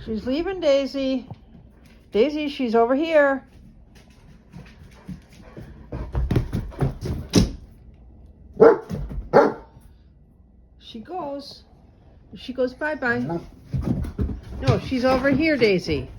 She's leaving, Daisy. Daisy, she's over here. She goes. She goes bye-bye. No, she's over here, Daisy.